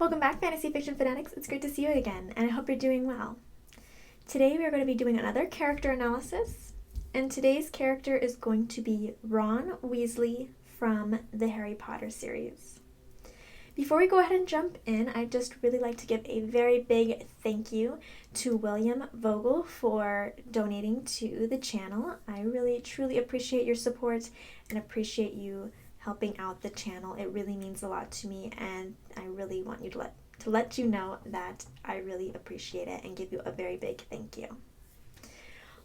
Welcome back, Fantasy Fiction Fanatics. It's great to see you again, and I hope you're doing well. Today we are going to be doing another character analysis, and today's character is going to be Ron Weasley from the Harry Potter series. Before we go ahead and jump in, I'd just really like to give a very big thank you to William Vogel for donating to the channel. I really, truly appreciate your support and appreciate you helping out the channel. It really means a lot to me, and I really want you to let you know that I really appreciate it and give you a very big thank you.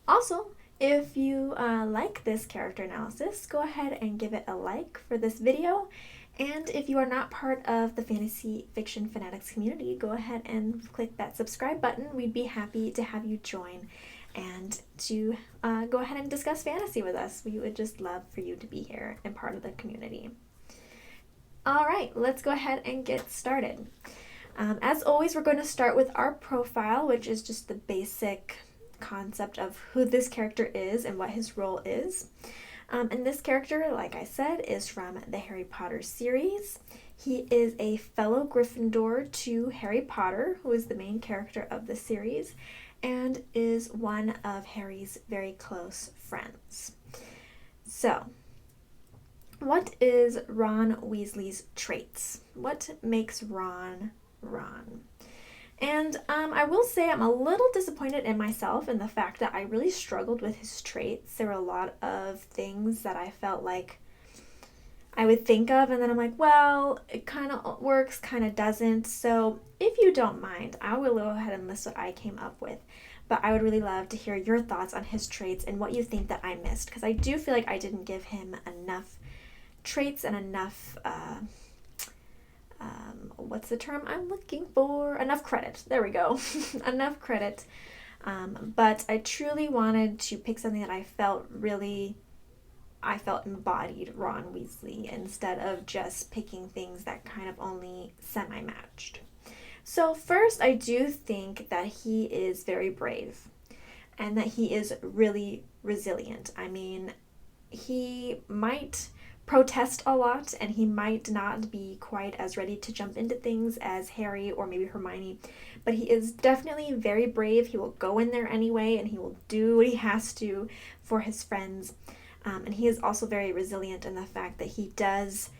Also, if you like this character analysis, go ahead and give it a like for this video. And if you are not part of the Fantasy Fiction Fanatics community, go ahead and click that subscribe button. We'd be happy to have you join and to go ahead and discuss fantasy with us. We would just love for you to be here and part of the community. All right, let's go ahead and get started. As always, we're going to start with our profile, which is just the basic concept of who this character is and what his role is. And this character, like I said, is from the Harry Potter series. He is a fellow Gryffindor to Harry Potter, who is the main character of the series, and is one of Harry's very close friends. So, what is Ron Weasley's traits? What makes Ron Ron? And I will say I'm a little disappointed in myself in the fact that I really struggled with his traits. There were a lot of things that I felt like I would think of, and then I'm like, well, it kind of works, kind of doesn't. So if you don't mind, I will go ahead and list what I came up with. But I would really love to hear your thoughts on his traits and what you think that I missed, because I do feel like I didn't give him enough traits and enough what's the term I'm looking for? Enough credit. There we go. Enough credit. But I truly wanted to pick something that I felt embodied Ron Weasley instead of just picking things that kind of only semi-matched. So first, I do think that he is very brave and that he is really resilient. I mean, he might protest a lot, and he might not be quite as ready to jump into things as Harry or maybe Hermione, but he is definitely very brave. He will go in there anyway, and he will do what he has to for his friends. And he is also very resilient in the fact that he does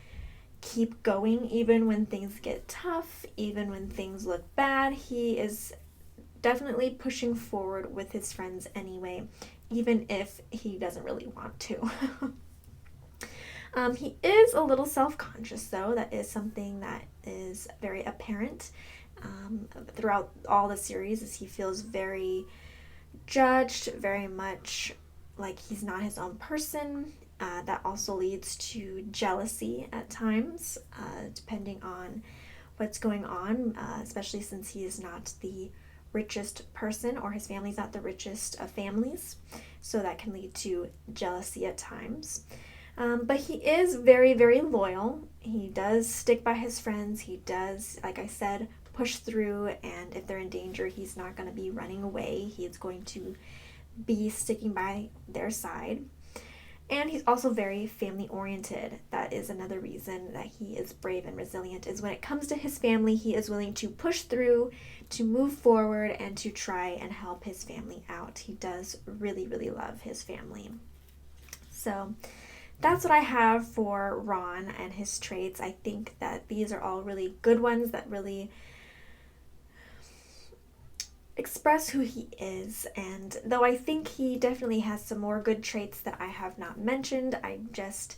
keep going even when things get tough, even when things look bad. He is definitely pushing forward with his friends anyway, even if he doesn't really want to. He is a little self-conscious, though. That is something that is very apparent throughout all the series, as he feels very judged, very much like he's not his own person. That also leads to jealousy at times, depending on what's going on, especially since he is not the richest person, or his family's not the richest of families. So that can lead to jealousy at times. But he is very, very loyal. He does stick by his friends. He does, like I said, push through, and if they're in danger, he's not going to be running away. He is going to be sticking by their side. And he's also very family-oriented. That is another reason that he is brave and resilient, is when it comes to his family, he is willing to push through, to move forward, and to try and help his family out. He does really, really love his family. So that's what I have for Ron and his traits. I think that these are all really good ones that really express who he is. And though I think he definitely has some more good traits that I have not mentioned, I just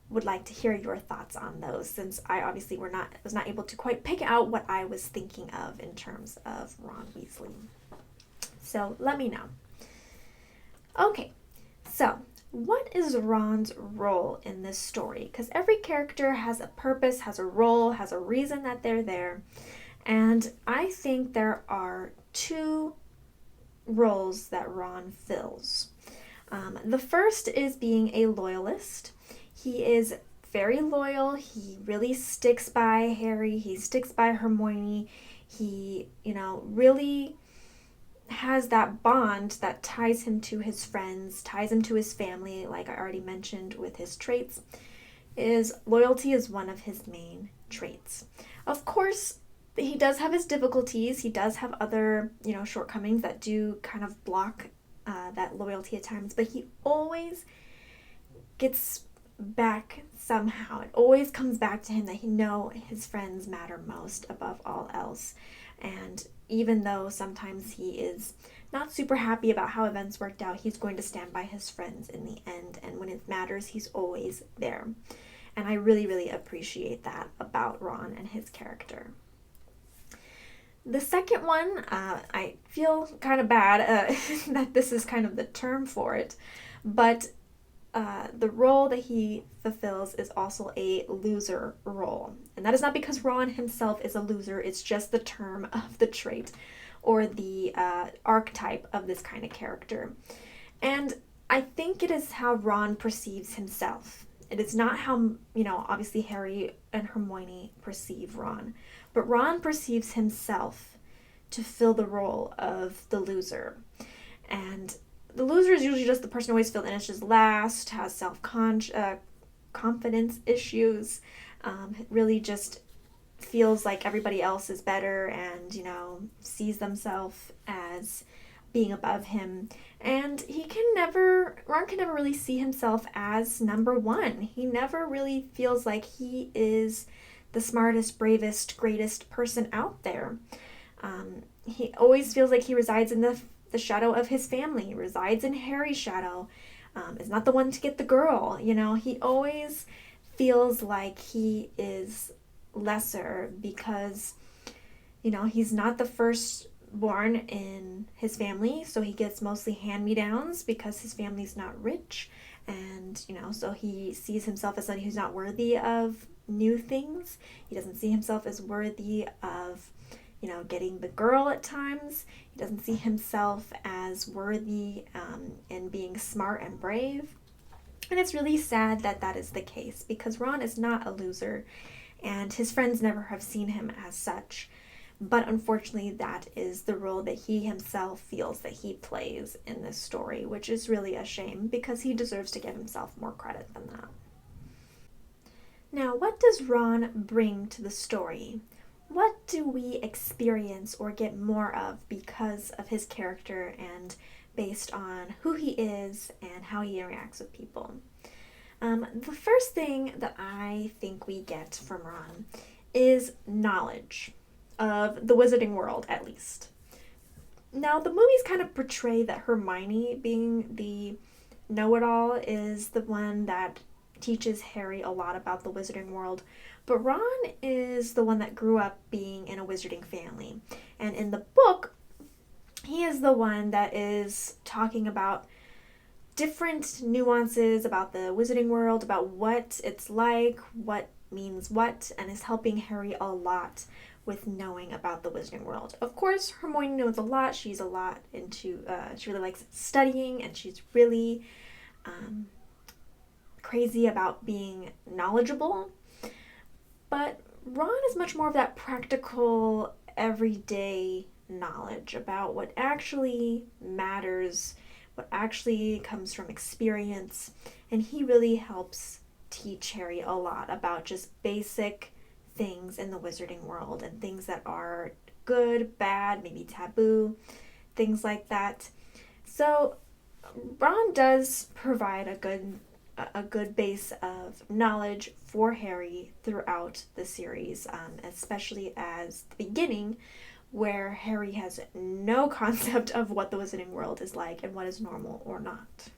would like to hear your thoughts on those, since I obviously was not able to quite pick out what I was thinking of in terms of Ron Weasley. So let me know. Okay, so what is Ron's role in this story? Because every character has a purpose, has a role, has a reason that they're there. And I think there are two roles that Ron fills. The first is being a loyalist. He is very loyal. He really sticks by Harry. He sticks by Hermione. He, really has that bond that ties him to his friends, ties him to his family, like I already mentioned with his traits. Loyalty is one of his main traits. Of course, he does have his difficulties. He does have other, shortcomings that do kind of block that loyalty at times, but he always gets back somehow. It always comes back to him that his friends matter most above all else. And even though sometimes he is not super happy about how events worked out, he's going to stand by his friends in the end. And when it matters, he's always there. And I really, really appreciate that about Ron and his character. The second one, I feel kind of bad that this is kind of the term for it, but the role that he fulfills is also a loser role. And that is not because Ron himself is a loser, it's just the term of the trait or the archetype of this kind of character. And I think it is how Ron perceives himself. It is not how, obviously Harry and Hermione perceive Ron, but Ron perceives himself to fill the role of the loser. And the loser is usually just the person who always finishes last, has confidence issues, really just feels like everybody else is better and, sees themselves as being above him. And Ron can never really see himself as number one. He never really feels like he is the smartest, bravest, greatest person out there. He always feels like he resides in the shadow of his family. He resides in Harry's shadow. Is not the one to get the girl. He always feels like he is lesser because, he's not the firstborn in his family, so he gets mostly hand-me-downs because his family's not rich. And, so he sees himself as somebody who's not worthy of new things. He doesn't see himself as worthy of getting the girl at times. He doesn't see himself as worthy in being smart and brave. And it's really sad that that is the case because Ron is not a loser and his friends never have seen him as such. But unfortunately, that is the role that he himself feels that he plays in this story, which is really a shame because he deserves to give himself more credit than that. Now, what does Ron bring to the story? What do we experience or get more of because of his character and based on who he is and how he interacts with people? The first thing that I think we get from Ron is knowledge of the wizarding world, at least. Now, the movies kind of portray that Hermione, being the know-it-all, is the one that teaches Harry a lot about the wizarding world, but Ron is the one that grew up being in a wizarding family. And in the book, he is the one that is talking about different nuances about the wizarding world, about what it's like, what means what, and is helping Harry a lot with knowing about the wizarding world. Of course, Hermione knows a lot. She's a lot into, she really likes studying, and she's really crazy about being knowledgeable. But Ron is much more of that practical, everyday knowledge about what actually matters, what actually comes from experience, and he really helps teach Harry a lot about just basic things in the wizarding world and things that are good, bad, maybe taboo, things like that. So Ron does provide a good base of knowledge for Harry throughout the series, especially as the beginning, where Harry has no concept of what the wizarding world is like and what is normal or not.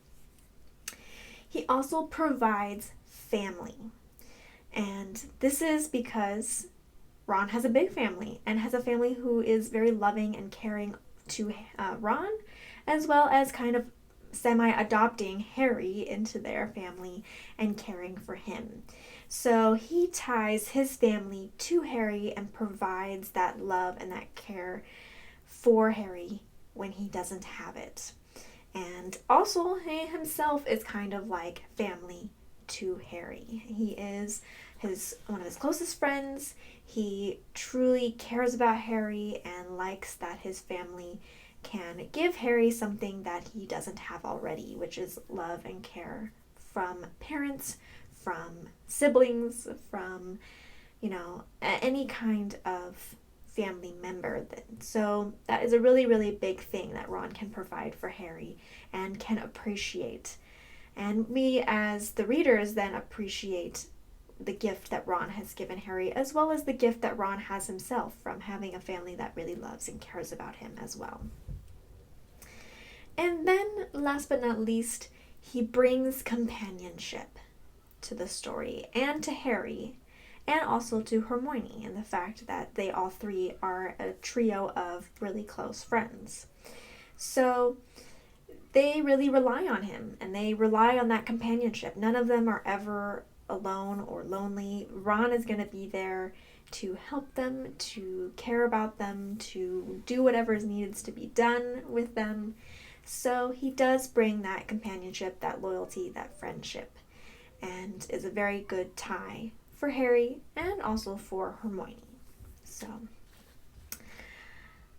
He also provides family. And this is because Ron has a big family and has a family who is very loving and caring to Ron, as well as kind of semi-adopting Harry into their family and caring for him. So he ties his family to Harry and provides that love and that care for Harry when he doesn't have it. And also, he himself is kind of like family to Harry. He is one of his closest friends. He truly cares about Harry and likes that his family can give Harry something that he doesn't have already, which is love and care from parents, from siblings, from, any kind of family member. So that is a really, really big thing that Ron can provide for Harry and can appreciate. And we as the readers then appreciate the gift that Ron has given Harry, as well as the gift that Ron has himself from having a family that really loves and cares about him as well. And then, last but not least, he brings companionship to the story and to Harry, and also to Hermione, and the fact that they all three are a trio of really close friends. So they really rely on him, and they rely on that companionship. None of them are ever alone or lonely. Ron is going to be there to help them, to care about them, to do whatever needs to be done with them. So he does bring that companionship, that loyalty, that friendship, and is a very good tie for Harry and also for Hermione. So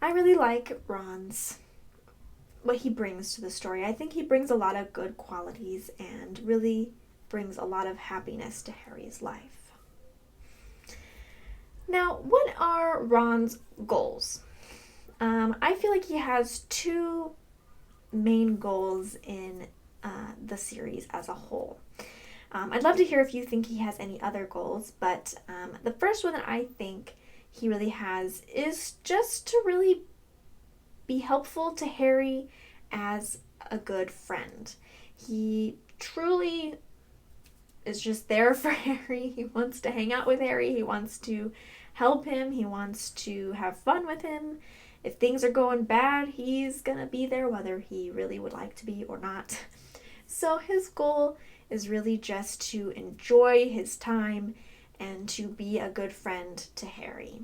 I really like what he brings to the story. I think he brings a lot of good qualities and really brings a lot of happiness to Harry's life. Now, what are Ron's goals? I feel like he has two main goals in the series as a whole. I'd love to hear if you think he has any other goals, but the first one that I think he really has is just to really be helpful to Harry as a good friend. He truly is just there for Harry. He wants to hang out with Harry. He wants to help him. He wants to have fun with him. If things are going bad, he's gonna be there whether he really would like to be or not. So his goal is really just to enjoy his time and to be a good friend to Harry.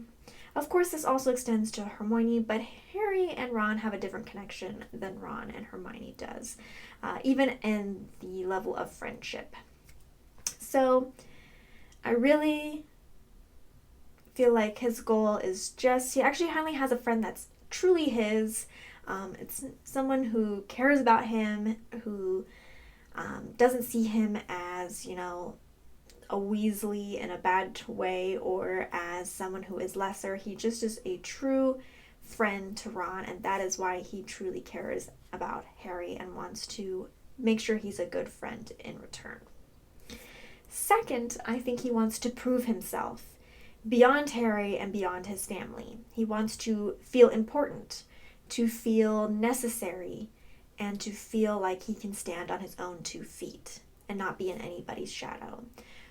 Of course, this also extends to Hermione, but Harry and Ron have a different connection than Ron and Hermione does, even in the level of friendship. So I really feel like his goal is just, he actually finally has a friend that's truly his. It's someone who cares about him, who doesn't see him as, a Weasley in a bad way or as someone who is lesser. He just is a true friend to Ron, and that is why he truly cares about Harry and wants to make sure he's a good friend in return. Second, I think he wants to prove himself beyond Harry and beyond his family. He wants to feel important, to feel necessary, and to feel like he can stand on his own 2 feet and not be in anybody's shadow.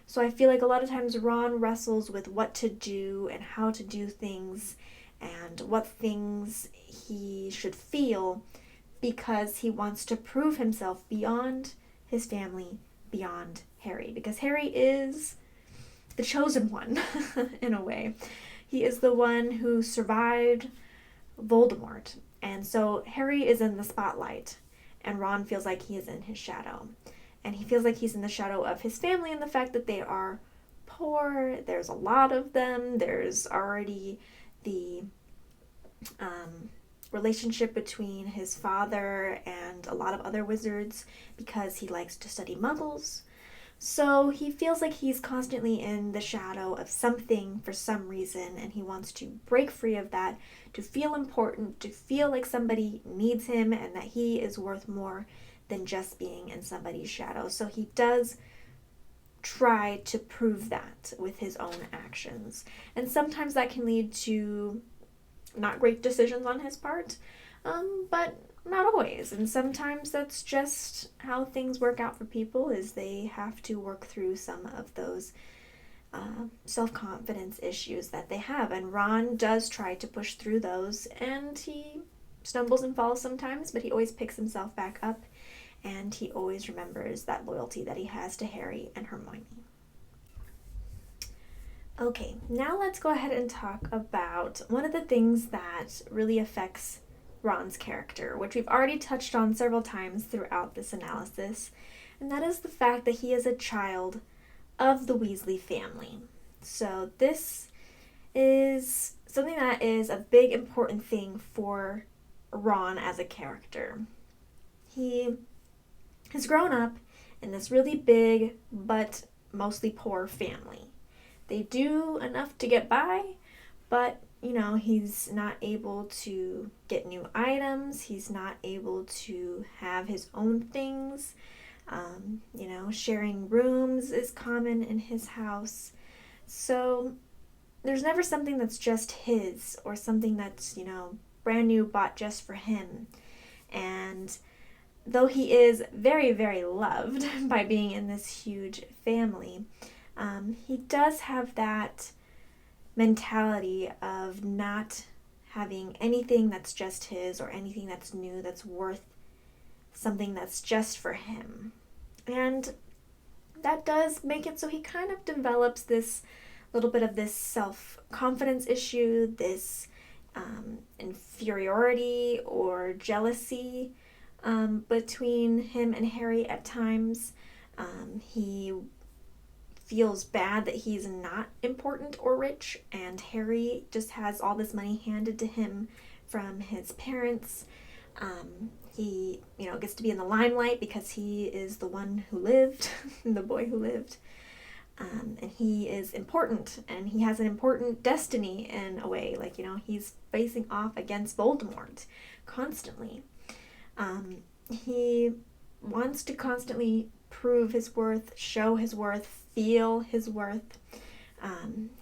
So I feel like a lot of times Ron wrestles with what to do and how to do things and what things he should feel because he wants to prove himself beyond his family, beyond Harry. Because Harry is the chosen one, in a way. He is the one who survived Voldemort. And so Harry is in the spotlight, and Ron feels like he is in his shadow. And he feels like he's in the shadow of his family and the fact that they are poor. There's a lot of them. There's already the relationship between his father and a lot of other wizards because he likes to study muggles. So he feels like he's constantly in the shadow of something for some reason, and he wants to break free of that, to feel important, to feel like somebody needs him and that he is worth more than just being in somebody's shadow. So he does try to prove that with his own actions. And sometimes that can lead to not great decisions on his part, but not always. And sometimes that's just how things work out for people, is they have to work through some of those self-confidence issues that they have. And Ron does try to push through those, and he stumbles and falls sometimes, but he always picks himself back up, and he always remembers that loyalty that he has to Harry and Hermione. Okay, now let's go ahead and talk about one of the things that really affects Ron's character, which we've already touched on several times throughout this analysis, and that is the fact that he is a child of the Weasley family. So this is something that is a big important thing for Ron as a character. He has grown up in this really big but mostly poor family. They do enough to get by, but he's not able to get new items. He's not able to have his own things. Sharing rooms is common in his house. So there's never something that's just his or something that's, brand new bought just for him. And though he is very, very loved by being in this huge family, he does have that mentality of not having anything that's just his or anything that's new that's worth something that's just for him. And that does make it so he kind of develops this little bit of this self-confidence issue, this inferiority or jealousy between him and Harry at times. He feels bad that he's not important or rich, and Harry just has all this money handed to him from his parents. He, gets to be in the limelight because he is the one who lived, the boy who lived. And he is important, and he has an important destiny in a way. He's facing off against Voldemort constantly. He wants to constantly prove his worth, show his worth, feel his worth.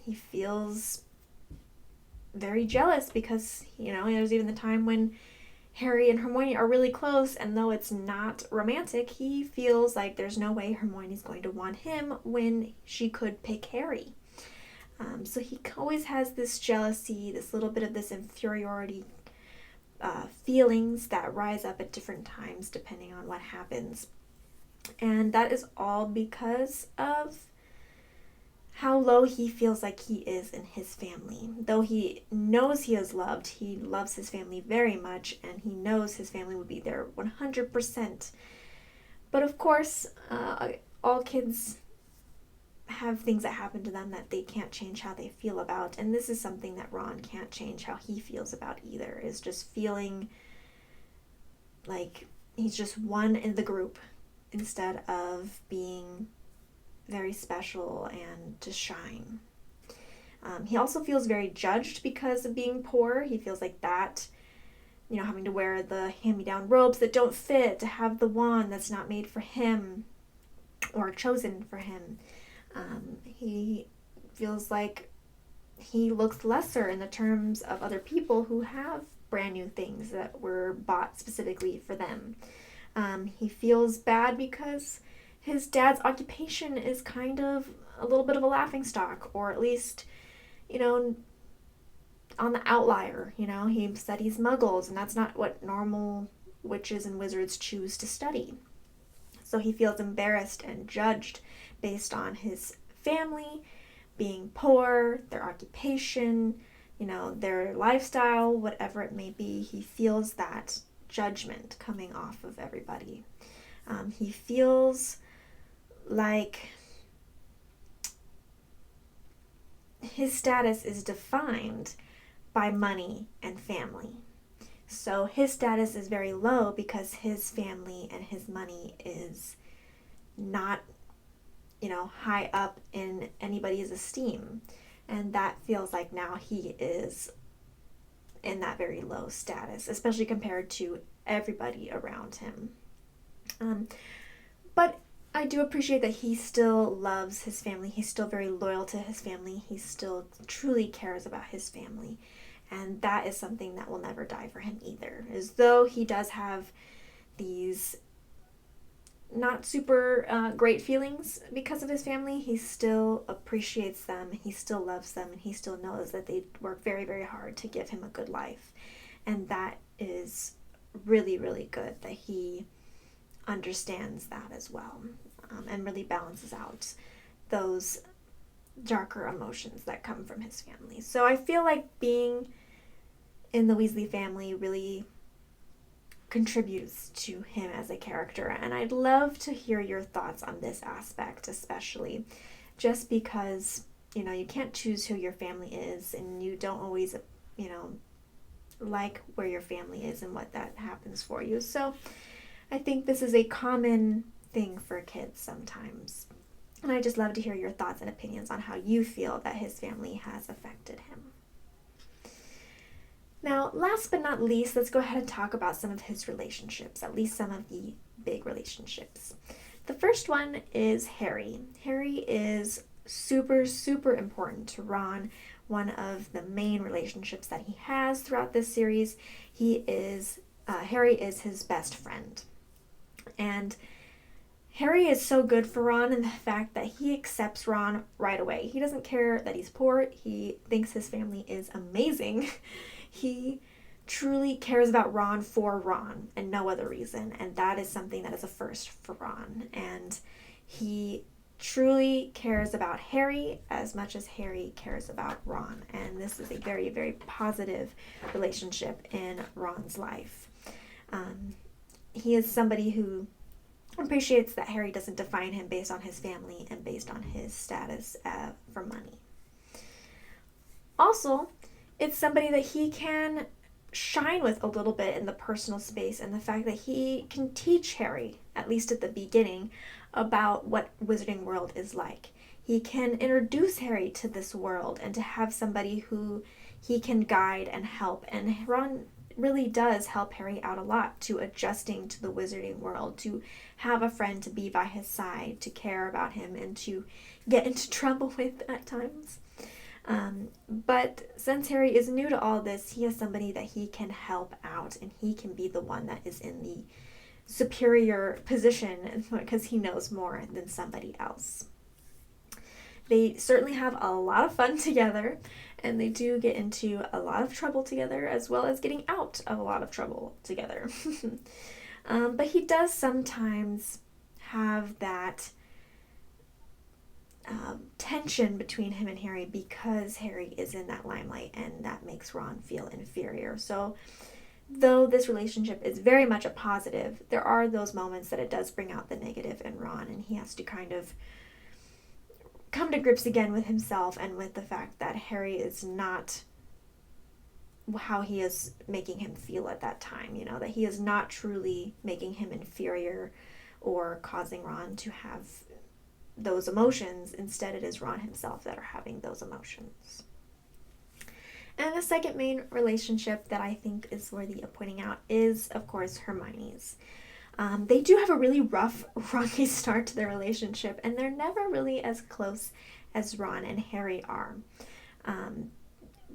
He feels very jealous because, there's even the time when Harry and Hermione are really close, and though it's not romantic, he feels like there's no way Hermione's going to want him when she could pick Harry. So he always has this jealousy, this little bit of this inferiority feelings that rise up at different times depending on what happens. And that is all because of how low he feels like he is in his family. Though he knows he is loved, he loves his family very much, and he knows his family would be there 100%. But of course, all kids have things that happen to them that they can't change how they feel about, and this is something that Ron can't change how he feels about either, is just feeling like he's just one in the group instead of being very special and to shine. He also feels very judged because of being poor. He feels like that, having to wear the hand-me-down robes that don't fit, to have the wand that's not made for him or chosen for him. He feels like he looks lesser in the terms of other people who have brand new things that were bought specifically for them. He feels bad because his dad's occupation is kind of a little bit of a laughingstock, or at least, on the outlier. He studies muggles, and that's not what normal witches and wizards choose to study. So he feels embarrassed and judged based on his family being poor, their occupation, their lifestyle, whatever it may be. He feels that judgment coming off of everybody. He feels like his status is defined by money and family. So his status is very low because his family and his money is not, high up in anybody's esteem. And that feels like now he is in that very low status, especially compared to everybody around him. But I do appreciate that he still loves his family. He's still very loyal to his family. He still truly cares about his family. And that is something that will never die for him either. As though he does have these not super great feelings because of his family, he still appreciates them, he still loves them, and he still knows that they work very, very hard to give him a good life. And that is really, really good that he understands that as well, and really balances out those darker emotions that come from his family. So I feel like being in the Weasley family really contributes to him as a character, and I'd love to hear your thoughts on this aspect, especially just because you can't choose who your family is, and you don't always like where your family is and what that happens for you. So I think this is a common thing for kids sometimes, and I just love to hear your thoughts and opinions on how you feel that his family has affected him. Now, last but not least, let's go ahead and talk about some of his relationships, at least some of the big relationships. The first one is Harry. Harry is super, super important to Ron. One of the main relationships that he has throughout this series. Harry is his best friend. And Harry is so good for Ron in the fact that he accepts Ron right away. He doesn't care that he's poor. He thinks his family is amazing. He truly cares about Ron for Ron and no other reason. And that is something that is a first for Ron. And he truly cares about Harry as much as Harry cares about Ron. And this is a very, very positive relationship in Ron's life. He is somebody who appreciates that Harry doesn't define him based on his family and based on his status for money. Also, it's somebody that he can shine with a little bit in the personal space, and the fact that he can teach Harry, at least at the beginning, about what Wizarding World is like. He can introduce Harry to this world and to have somebody who he can guide and help. And Ron really does help Harry out a lot to adjusting to the Wizarding World, to have a friend to be by his side, to care about him, and to get into trouble with at times. But since Harry is new to all this, he has somebody that he can help out, and he can be the one that is in the superior position because he knows more than somebody else. They certainly have a lot of fun together, and they do get into a lot of trouble together, as well as getting out of a lot of trouble together. But he does sometimes have that tension between him and Harry because Harry is in that limelight, and that makes Ron feel inferior. So though this relationship is very much a positive, there are those moments that it does bring out the negative in Ron, and he has to kind of come to grips again with himself and with the fact that Harry is not how he is making him feel at that time, that he is not truly making him inferior or causing Ron to have those emotions. Instead, it is Ron himself that are having those emotions. And the second main relationship that I think is worthy of pointing out is, of course, Hermione's. They do have a really rough, rocky start to their relationship, and they're never really as close as Ron and Harry are.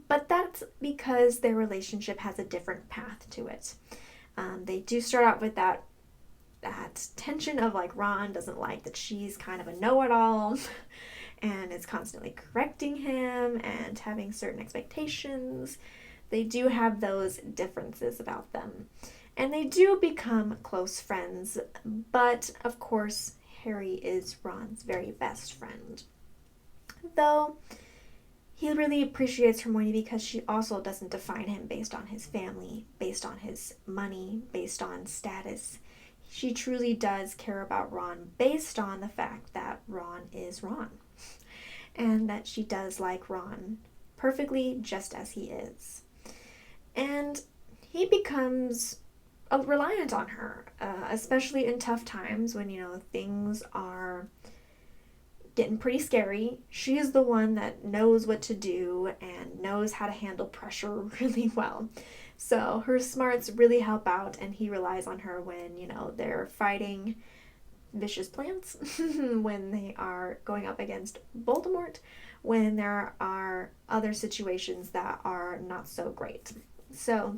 But that's because their relationship has a different path to it. They do start out with that tension of Ron doesn't like that she's kind of a know-it-all and is constantly correcting him and having certain expectations. They do have those differences about them. And they do become close friends, but of course, Harry is Ron's very best friend. Though, he really appreciates Hermione because she also doesn't define him based on his family, based on his money, based on status. She truly does care about Ron based on the fact that Ron is Ron, and that she does like Ron perfectly just as he is. And he becomes reliant on her, especially in tough times when, things are getting pretty scary. She is the one that knows what to do and knows how to handle pressure really well. So her smarts really help out, and he relies on her when, they're fighting vicious plants, when they are going up against Voldemort, when there are other situations that are not so great. So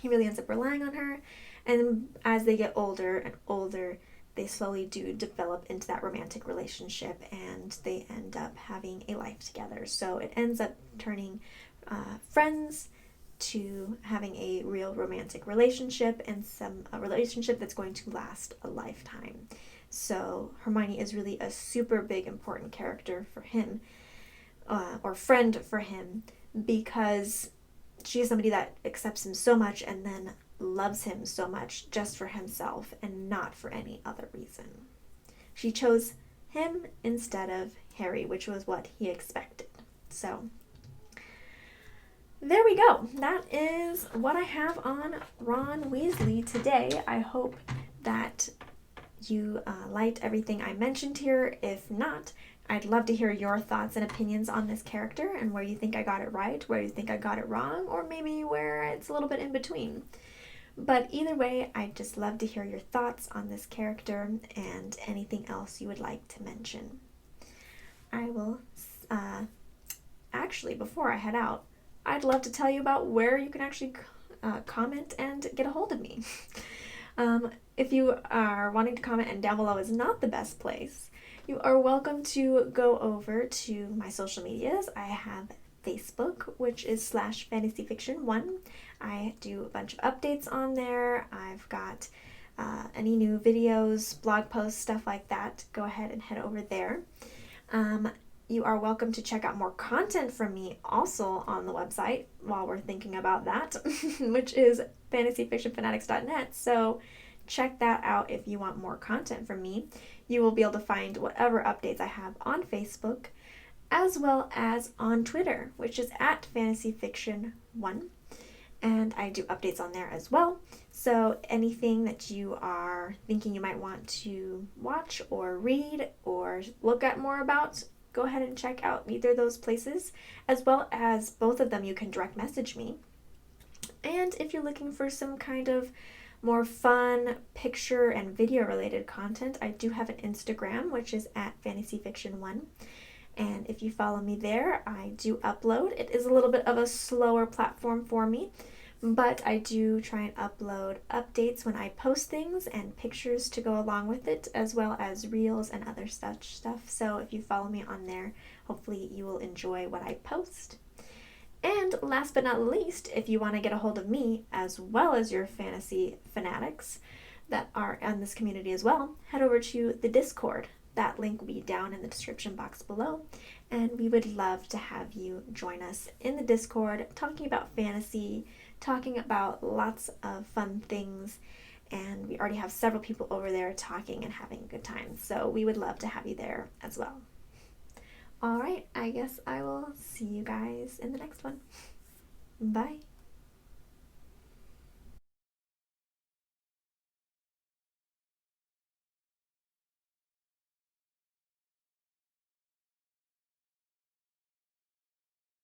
he really ends up relying on her, and as they get older and older, they slowly do develop into that romantic relationship, and they end up having a life together. So it ends up turning friends to having a real romantic relationship, and a relationship that's going to last a lifetime. So Hermione is really a super big important character for him, or friend for him, because she is somebody that accepts him so much and then loves him so much just for himself and not for any other reason. She chose him instead of Harry, which was what he expected. So there we go. That is what I have on Ron Weasley today. I hope that you liked everything I mentioned here. If not, I'd love to hear your thoughts and opinions on this character and where you think I got it right, where you think I got it wrong, or maybe where it's a little bit in between. But either way, I'd just love to hear your thoughts on this character and anything else you would like to mention. I will, actually, before I head out, I'd love to tell you about where you can actually comment and get a hold of me. If you are wanting to comment and down below is not the best place, you are welcome to go over to my social medias. I have Facebook, which is /fantasyfiction1. I do a bunch of updates on there. I've got any new videos, blog posts, stuff like that. Go ahead and head over there. You are welcome to check out more content from me also on the website while we're thinking about that, which is fantasyfictionfanatics.net. So check that out if you want more content from me. You will be able to find whatever updates I have on Facebook, as well as on Twitter, which is @fantasyfiction1. And I do updates on there as well. So anything that you are thinking you might want to watch or read or look at more about, go ahead and check out either of those places, as well as both of them you can direct message me. And if you're looking for some kind of more fun picture and video related content, I do have an Instagram, which is @fantasyfiction1. And if you follow me there, I do upload. It is a little bit of a slower platform for me, but I do try and upload updates when I post things and pictures to go along with it, as well as reels and other such stuff. So if you follow me on there, hopefully you will enjoy what I post. And last but not least, if you want to get a hold of me, as well as your fantasy fanatics that are in this community as well, head over to the Discord. That link will be down in the description box below, and we would love to have you join us in the Discord talking about fantasy, talking about lots of fun things, and we already have several people over there talking and having a good time, so we would love to have you there as well. Alright, I guess I will see you guys in the next one. Bye!